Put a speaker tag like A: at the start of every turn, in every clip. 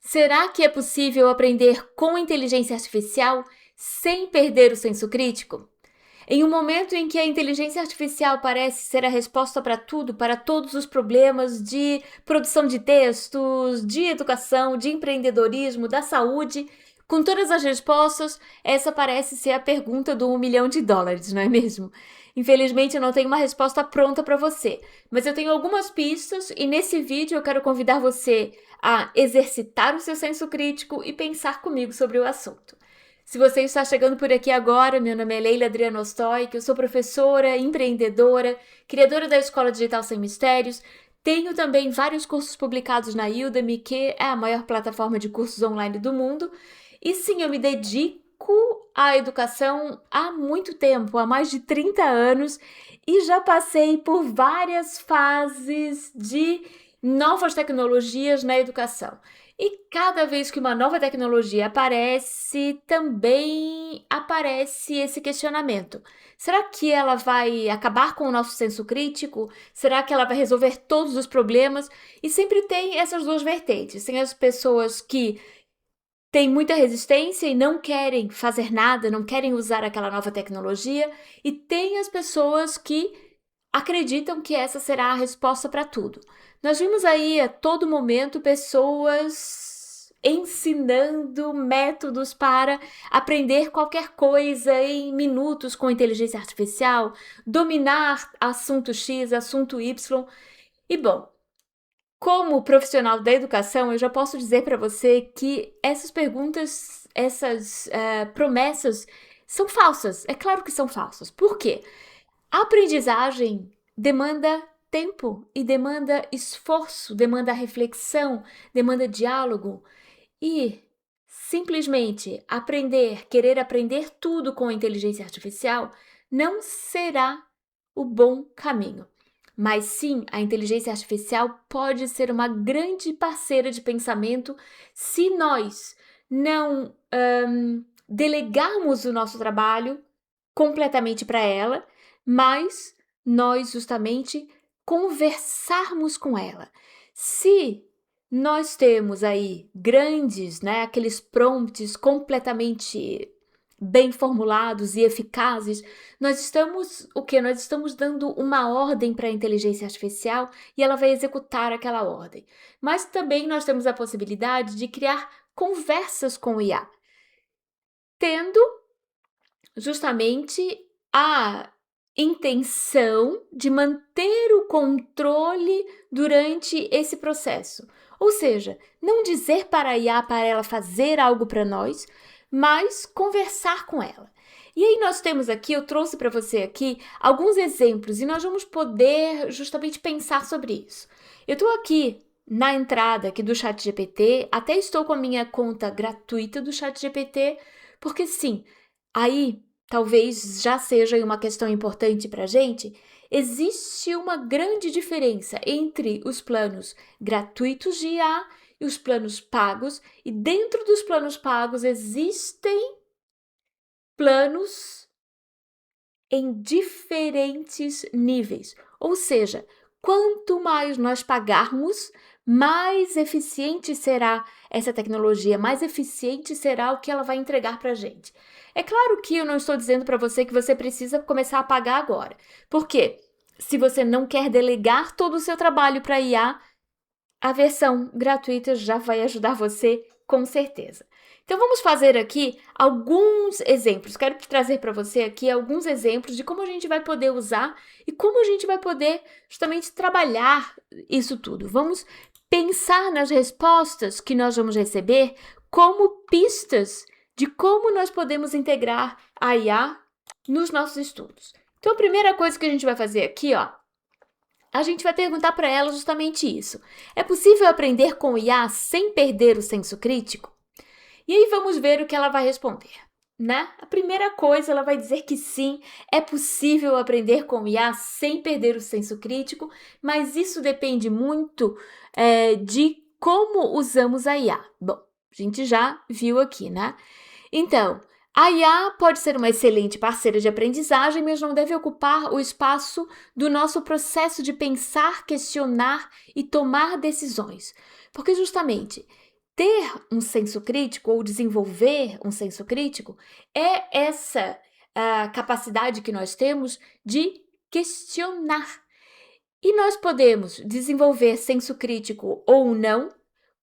A: Será que é possível aprender com inteligência artificial sem perder o senso crítico? Em um momento em que a inteligência artificial parece ser a resposta para tudo, para todos os problemas de produção de textos, de educação, de empreendedorismo, da saúde, com todas as respostas, essa parece ser a pergunta do US$ 1 milhão, não é mesmo? Infelizmente, eu não tenho uma resposta pronta para você, mas eu tenho algumas pistas e nesse vídeo eu quero convidar você a exercitar o seu senso crítico e pensar comigo sobre o assunto. Se você está chegando por aqui agora, meu nome é Leila Adriana Ostoy, eu sou professora, empreendedora, criadora da Escola Digital Sem Mistérios. Tenho também vários cursos publicados na Udemy, que é a maior plataforma de cursos online do mundo. E sim, eu me dedico à educação há muito tempo, há mais de 30 anos, e já passei por várias fases de novas tecnologias na educação. E cada vez que uma nova tecnologia aparece, também aparece esse questionamento. Será que ela vai acabar com o nosso senso crítico? Será que ela vai resolver todos os problemas? E sempre tem essas duas vertentes. Tem as pessoas que têm muita resistência e não querem fazer nada, não querem usar aquela nova tecnologia, e tem as pessoas que acreditam que essa será a resposta para tudo. Nós vimos aí a todo momento pessoas ensinando métodos para aprender qualquer coisa em minutos com inteligência artificial, dominar assunto X, assunto Y. E bom, como profissional da educação, eu já posso dizer para você que essas perguntas, essas promessas são falsas. É claro que são falsas. Por quê? A aprendizagem demanda tempo e demanda esforço, demanda reflexão, demanda diálogo. E simplesmente querer aprender tudo com a inteligência artificial não será o bom caminho. Mas sim, a inteligência artificial pode ser uma grande parceira de pensamento se nós não delegarmos o nosso trabalho completamente para ela, mas nós justamente conversarmos com ela. Se nós temos aí grandes, aqueles prompts completamente bem formulados e eficazes, nós estamos o quê? Nós estamos dando uma ordem para a inteligência artificial e ela vai executar aquela ordem. Mas também nós temos a possibilidade de criar conversas com o IA, tendo justamente a intenção de manter o controle durante esse processo. Ou seja, não dizer para a IA para ela fazer algo para nós, mas conversar com ela. E aí nós temos aqui, eu trouxe para você aqui alguns exemplos e nós vamos poder justamente pensar sobre isso. Eu estou aqui na entrada aqui do ChatGPT, até estou com a minha conta gratuita do ChatGPT, porque sim, aí talvez já seja uma questão importante para a gente, existe uma grande diferença entre os planos gratuitos de IA e os planos pagos, e dentro dos planos pagos existem planos em diferentes níveis. Ou seja, quanto mais nós pagarmos, mais eficiente será essa tecnologia, mais eficiente será o que ela vai entregar para a gente. É claro que eu não estou dizendo para você que você precisa começar a pagar agora. Por quê? Se você não quer delegar todo o seu trabalho para IA, a versão gratuita já vai ajudar você com certeza. Então vamos fazer aqui alguns exemplos. Quero trazer para você aqui alguns exemplos de como a gente vai poder usar e como a gente vai poder justamente trabalhar isso tudo. Vamos pensar nas respostas que nós vamos receber como pistas de como nós podemos integrar a IA nos nossos estudos. Então a primeira coisa que a gente vai fazer aqui, a gente vai perguntar para ela justamente isso. É possível aprender com o IA sem perder o senso crítico? E aí vamos ver o que ela vai responder, né? A primeira coisa, ela vai dizer que sim, é possível aprender com o IA sem perder o senso crítico, mas isso depende muito de como usamos a IA. Bom, a gente já viu aqui, né? Então, a IA pode ser uma excelente parceira de aprendizagem, mas não deve ocupar o espaço do nosso processo de pensar, questionar e tomar decisões. Porque justamente ter um senso crítico ou desenvolver um senso crítico é essa capacidade que nós temos de questionar. E nós podemos desenvolver senso crítico ou não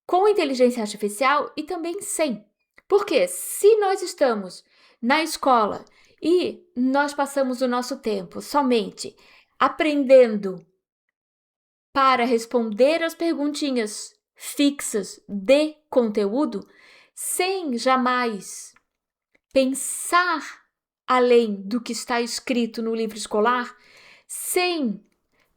A: com inteligência artificial e também sem. Porque se nós estamos na escola e nós passamos o nosso tempo somente aprendendo para responder as perguntinhas fixas de conteúdo, sem jamais pensar além do que está escrito no livro escolar, sem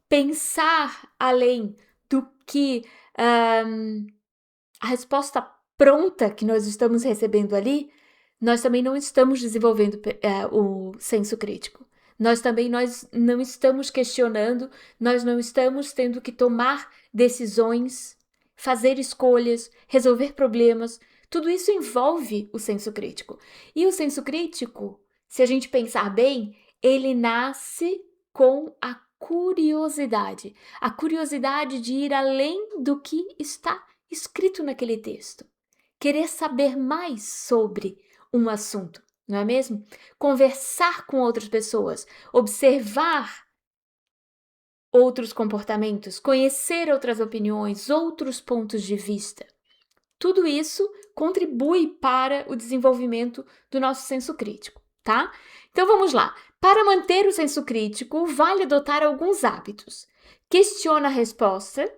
A: pensar além do que a resposta pronta que nós estamos recebendo ali, nós também não estamos desenvolvendo o senso crítico. Nós não estamos questionando, nós não estamos tendo que tomar decisões, fazer escolhas, resolver problemas. Tudo isso envolve o senso crítico. E o senso crítico, se a gente pensar bem, ele nasce com a curiosidade de ir além do que está escrito naquele texto. Querer saber mais sobre um assunto, não é mesmo? Conversar com outras pessoas, observar outros comportamentos, conhecer outras opiniões, outros pontos de vista. Tudo isso contribui para o desenvolvimento do nosso senso crítico, tá? Então vamos lá. Para manter o senso crítico, vale adotar alguns hábitos. Questiona a resposta.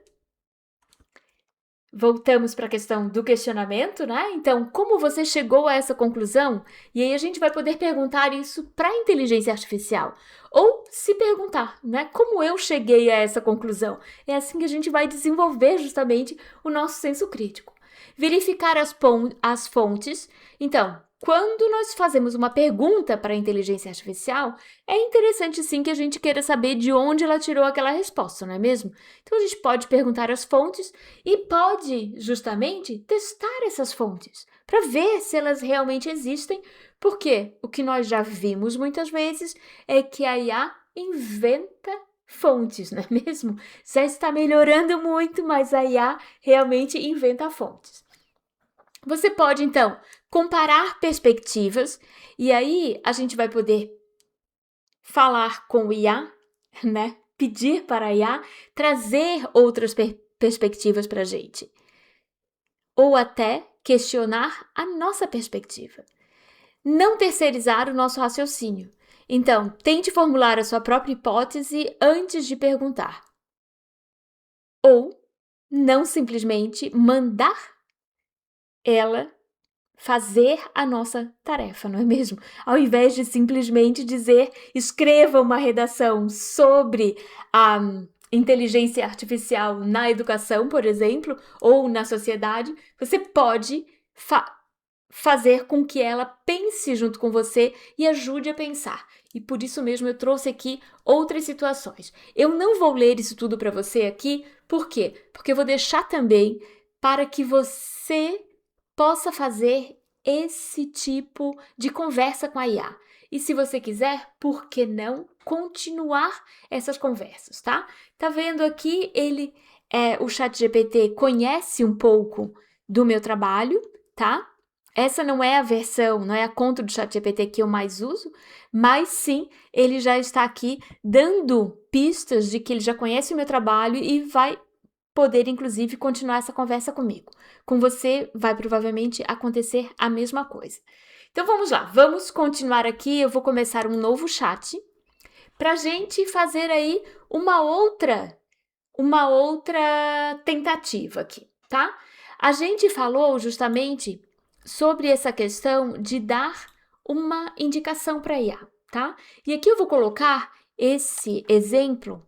A: Voltamos para a questão do questionamento, né? Então, como você chegou a essa conclusão? E aí a gente vai poder perguntar isso para a inteligência artificial. Ou se perguntar, né? Como eu cheguei a essa conclusão? É assim que a gente vai desenvolver justamente o nosso senso crítico. Verificar as fontes. Então, quando nós fazemos uma pergunta para a inteligência artificial, é interessante sim que a gente queira saber de onde ela tirou aquela resposta, não é mesmo? Então a gente pode perguntar as fontes e pode justamente testar essas fontes para ver se elas realmente existem, porque o que nós já vimos muitas vezes é que a IA inventa fontes, não é mesmo? Já está melhorando muito, mas a IA realmente inventa fontes. Você pode, então, comparar perspectivas e aí a gente vai poder falar com o IA, né? Pedir para a IA trazer outras perspectivas para a gente. Ou até questionar a nossa perspectiva. Não terceirizar o nosso raciocínio. Então, tente formular a sua própria hipótese antes de perguntar. Ou não simplesmente mandar ela fazer a nossa tarefa, não é mesmo? Ao invés de simplesmente dizer, escreva uma redação sobre a inteligência artificial na educação, por exemplo, ou na sociedade, você pode fazer com que ela pense junto com você e ajude a pensar. E por isso mesmo eu trouxe aqui outras situações. Eu não vou ler isso tudo para você aqui, por quê? Porque eu vou deixar também para que você possa fazer esse tipo de conversa com a IA. E se você quiser, por que não continuar essas conversas, tá? Tá vendo aqui, o ChatGPT conhece um pouco do meu trabalho, tá? Essa não é a versão, não é a conta do ChatGPT que eu mais uso, mas sim, ele já está aqui dando pistas de que ele já conhece o meu trabalho e vai poder, inclusive, continuar essa conversa comigo. Com você vai provavelmente acontecer a mesma coisa. Então vamos lá, vamos continuar aqui. Eu vou começar um novo chat para a gente fazer aí uma outra tentativa aqui, tá? A gente falou justamente sobre essa questão de dar uma indicação para a IA, tá? E aqui eu vou colocar esse exemplo,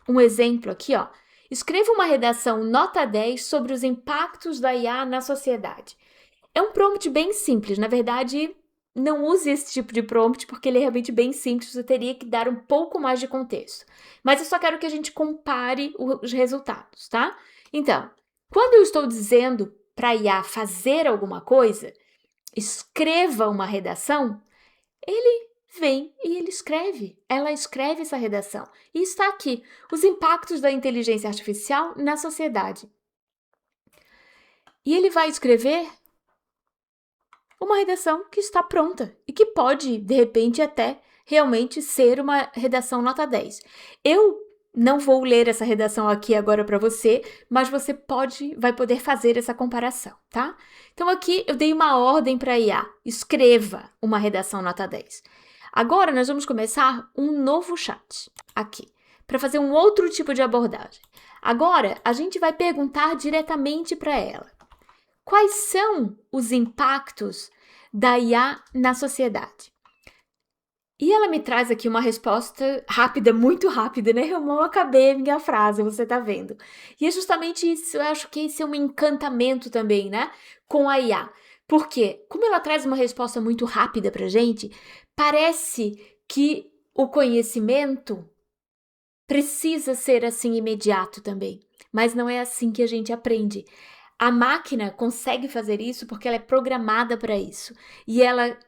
A: um exemplo aqui, ó. Escreva uma redação nota 10 sobre os impactos da IA na sociedade. É um prompt bem simples, na verdade, não use esse tipo de prompt porque ele é realmente bem simples, você teria que dar um pouco mais de contexto. Mas eu só quero que a gente compare os resultados, tá? Então, quando eu estou dizendo para a IA fazer alguma coisa, escreva uma redação, ele vem e ela escreve essa redação. E está aqui, os impactos da inteligência artificial na sociedade. e ele vai escrever uma redação que está pronta e que pode, de repente, até realmente ser uma redação nota 10. Eu não vou ler essa redação aqui agora para você, mas você vai poder fazer essa comparação, tá? Então aqui eu dei uma ordem para a IA, escreva uma redação nota 10. Agora nós vamos começar um novo chat aqui, para fazer um outro tipo de abordagem. Agora a gente vai perguntar diretamente para ela. Quais são os impactos da IA na sociedade? E ela me traz aqui uma resposta rápida, muito rápida, né? Eu mal acabei a minha frase, você tá vendo. E é justamente isso, eu acho que esse é um encantamento também, né? Com a IA. Porque, como ela traz uma resposta muito rápida pra gente, parece que o conhecimento precisa ser assim imediato também. Mas não é assim que a gente aprende. A máquina consegue fazer isso porque ela é programada para isso. E ela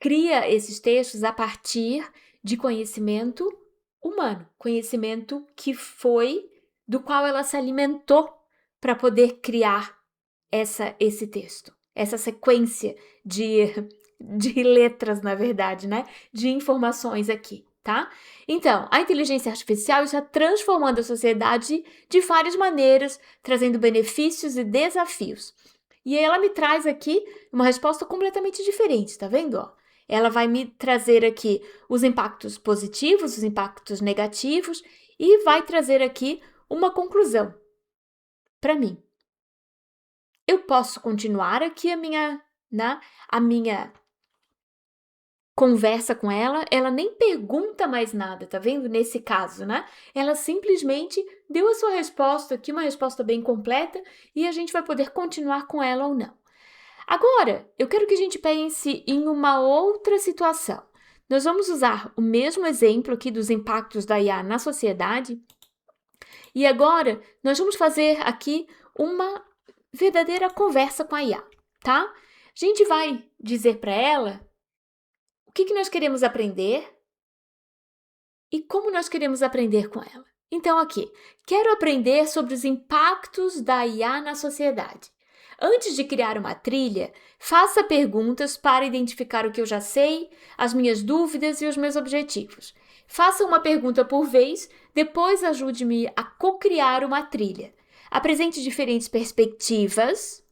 A: cria esses textos a partir de conhecimento humano, conhecimento do qual ela se alimentou para poder criar esse texto, essa sequência de letras, na verdade, né? De informações aqui, tá? Então, a inteligência artificial está transformando a sociedade de várias maneiras, trazendo benefícios e desafios. E ela me traz aqui uma resposta completamente diferente, tá vendo? Ó? Ela vai me trazer aqui os impactos positivos, os impactos negativos e vai trazer aqui uma conclusão para mim. Eu posso continuar aqui a minha conversa com ela nem pergunta mais nada, tá vendo? Nesse caso, né? Ela simplesmente deu a sua resposta aqui, uma resposta bem completa, e a gente vai poder continuar com ela ou não. Agora, eu quero que a gente pense em uma outra situação. Nós vamos usar o mesmo exemplo aqui dos impactos da IA na sociedade, e agora nós vamos fazer aqui uma verdadeira conversa com a IA, tá? A gente vai dizer para ela o que nós queremos aprender e como nós queremos aprender com ela. Então, aqui, quero aprender sobre os impactos da IA na sociedade. Antes de criar uma trilha, faça perguntas para identificar o que eu já sei, as minhas dúvidas e os meus objetivos. Faça uma pergunta por vez, depois ajude-me a co-criar uma trilha. Apresente diferentes perspectivas,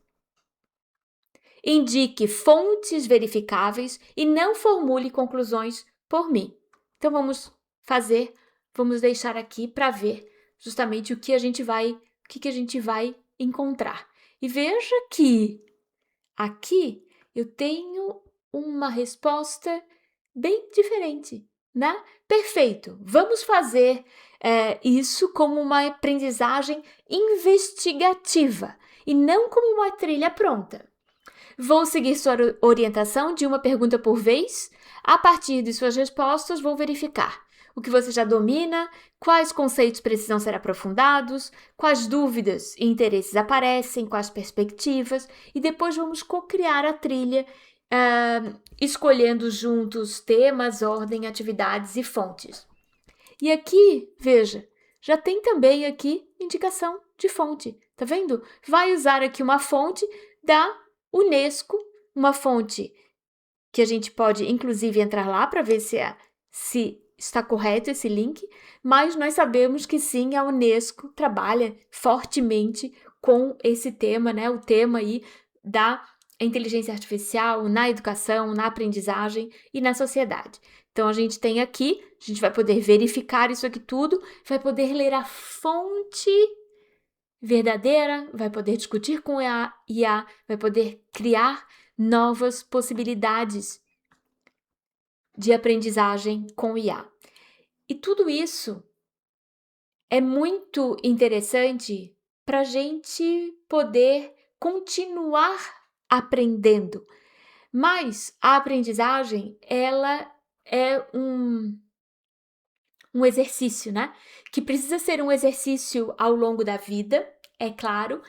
A: indique fontes verificáveis e não formule conclusões por mim. Então vamos deixar aqui para ver justamente o que a gente vai encontrar. E veja que aqui eu tenho uma resposta bem diferente, né? Perfeito. Vamos fazer isso como uma aprendizagem investigativa e não como uma trilha pronta. Vou seguir sua orientação de uma pergunta por vez. A partir de suas respostas, vou verificar o que você já domina, quais conceitos precisam ser aprofundados, quais dúvidas e interesses aparecem, quais perspectivas, e depois vamos co-criar a trilha, escolhendo juntos temas, ordem, atividades e fontes. E aqui, veja, já tem também aqui indicação de fonte, tá vendo? Vai usar aqui uma fonte da UNESCO, uma fonte que a gente pode, inclusive, entrar lá para ver se está correto esse link, mas nós sabemos que sim, a UNESCO trabalha fortemente com esse tema, né? O tema aí da inteligência artificial na educação, na aprendizagem e na sociedade. Então, a gente tem aqui, a gente vai poder verificar isso aqui tudo, vai poder ler a fonte verdadeira, vai poder discutir com a IA, vai poder criar novas possibilidades de aprendizagem com IA. E tudo isso é muito interessante para a gente poder continuar aprendendo. Mas a aprendizagem, ela é um exercício, né? Que precisa ser um exercício ao longo da vida, é claro.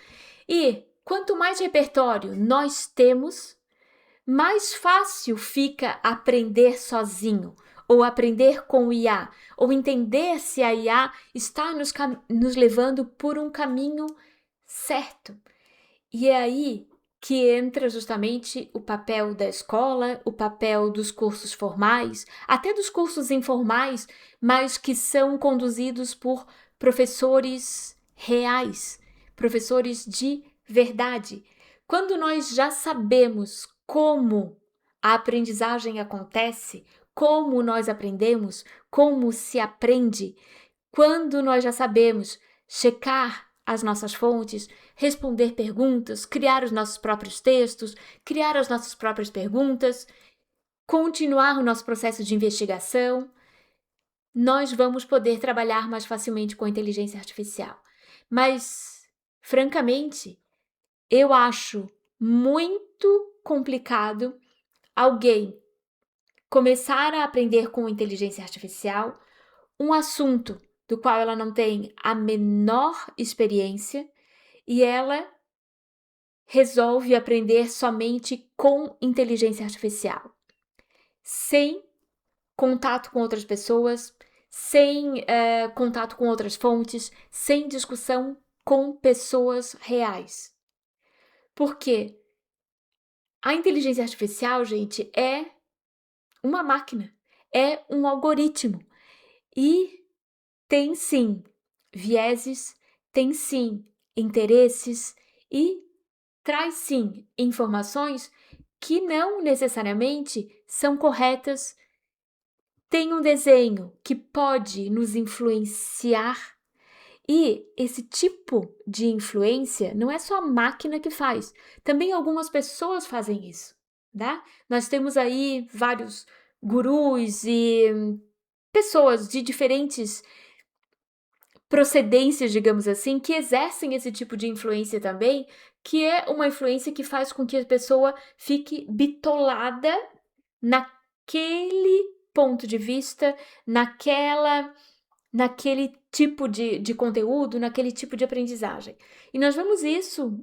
A: E quanto mais repertório nós temos, mais fácil fica aprender sozinho, ou aprender com o IA, ou entender se a IA está nos levando por um caminho certo. E é aí que entra justamente o papel da escola, o papel dos cursos formais, até dos cursos informais, mas que são conduzidos por professores reais, professores de verdade. Quando nós já sabemos como a aprendizagem acontece, como nós aprendemos, como se aprende, quando nós já sabemos checar as nossas fontes, responder perguntas, criar os nossos próprios textos, criar as nossas próprias perguntas, continuar o nosso processo de investigação, nós vamos poder trabalhar mais facilmente com a inteligência artificial. Mas, francamente, eu acho muito complicado alguém começar a aprender com inteligência artificial um assunto do qual ela não tem a menor experiência e ela resolve aprender somente com inteligência artificial, sem contato com outras pessoas, sem contato com outras fontes, sem discussão com pessoas reais. Porque a inteligência artificial, gente, é uma máquina, é um algoritmo e tem sim vieses, tem sim interesses e traz sim informações que não necessariamente são corretas. Tem um desenho que pode nos influenciar e esse tipo de influência não é só a máquina que faz, também algumas pessoas fazem isso, tá? Nós temos aí vários gurus e pessoas de diferentes procedências, digamos assim, que exercem esse tipo de influência também, que é uma influência que faz com que a pessoa fique bitolada naquele ponto de vista, naquele tipo de conteúdo, naquele tipo de aprendizagem. E nós vemos isso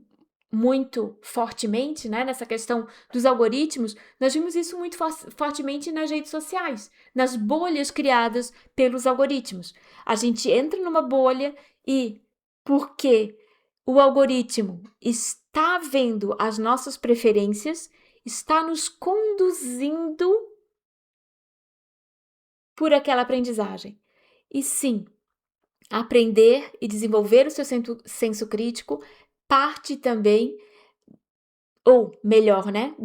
A: muito fortemente, né, nessa questão dos algoritmos, nós vimos isso muito fortemente nas redes sociais, nas bolhas criadas pelos algoritmos. A gente entra numa bolha e, porque o algoritmo está vendo as nossas preferências, está nos conduzindo por aquela aprendizagem. E sim, aprender e desenvolver o seu senso crítico parte também, ou melhor, né?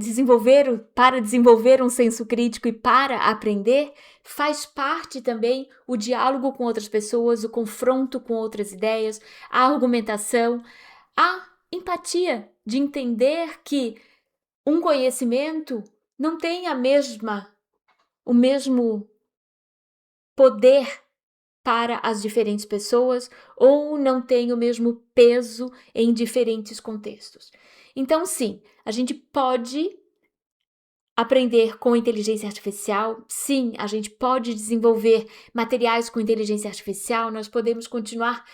A: Para desenvolver um senso crítico e para aprender, faz parte também o diálogo com outras pessoas, o confronto com outras ideias, a argumentação, a empatia de entender que um conhecimento não tem o mesmo poder para as diferentes pessoas ou não tem o mesmo peso em diferentes contextos. Então, sim, a gente pode aprender com inteligência artificial, sim, a gente pode desenvolver materiais com inteligência artificial, nós podemos continuar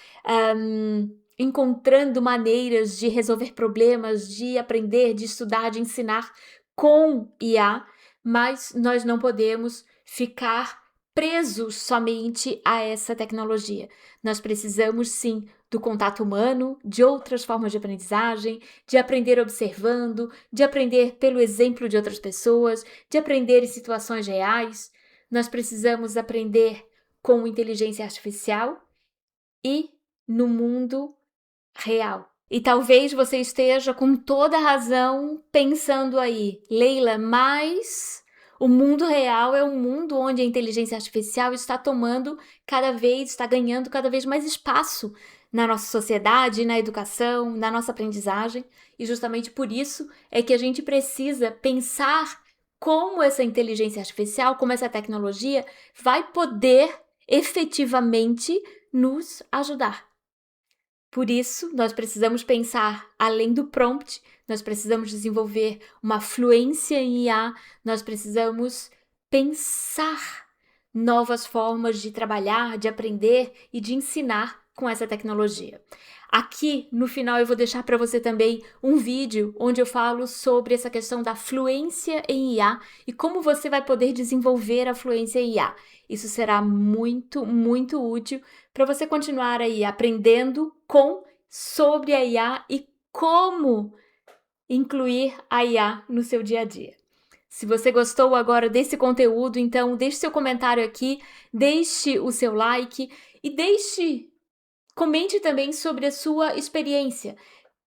A: encontrando maneiras de resolver problemas, de aprender, de estudar, de ensinar com IA, mas nós não podemos ficar presos somente a essa tecnologia. Nós precisamos sim do contato humano, de outras formas de aprendizagem, de aprender observando, de aprender pelo exemplo de outras pessoas, de aprender em situações reais. Nós precisamos aprender com inteligência artificial e no mundo real. E talvez você esteja com toda a razão pensando aí, Leila, mas o mundo real é um mundo onde a inteligência artificial está ganhando cada vez mais espaço na nossa sociedade, na educação, na nossa aprendizagem, e justamente por isso é que a gente precisa pensar como essa inteligência artificial, como essa tecnologia vai poder efetivamente nos ajudar. Por isso, nós precisamos pensar além do prompt, nós precisamos desenvolver uma fluência em IA, nós precisamos pensar novas formas de trabalhar, de aprender e de ensinar com essa tecnologia. Aqui no final eu vou deixar para você também um vídeo onde eu falo sobre essa questão da fluência em IA e como você vai poder desenvolver a fluência em IA. Isso será muito, muito útil para você continuar aí aprendendo sobre a IA e como incluir a IA no seu dia a dia. Se você gostou agora desse conteúdo, então deixe seu comentário aqui, deixe o seu like e comente também sobre a sua experiência.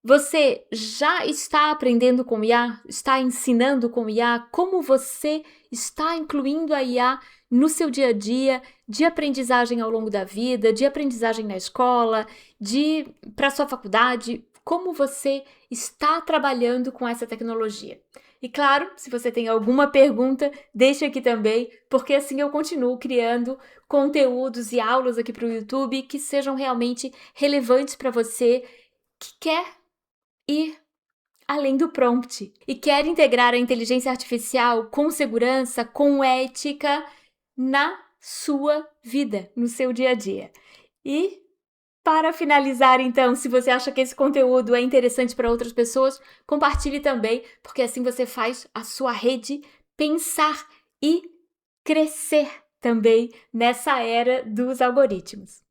A: Você já está aprendendo com IA? Está ensinando com IA? Como você está incluindo a IA no seu dia a dia, de aprendizagem ao longo da vida, de aprendizagem na escola, para sua faculdade? Como você está trabalhando com essa tecnologia? E claro, se você tem alguma pergunta, deixe aqui também, porque assim eu continuo criando conteúdos e aulas aqui para o YouTube que sejam realmente relevantes para você que quer ir além do prompt e quer integrar a inteligência artificial com segurança, com ética na sua vida, no seu dia a dia. E para finalizar, então, se você acha que esse conteúdo é interessante para outras pessoas, compartilhe também, porque assim você faz a sua rede pensar e crescer também nessa era dos algoritmos.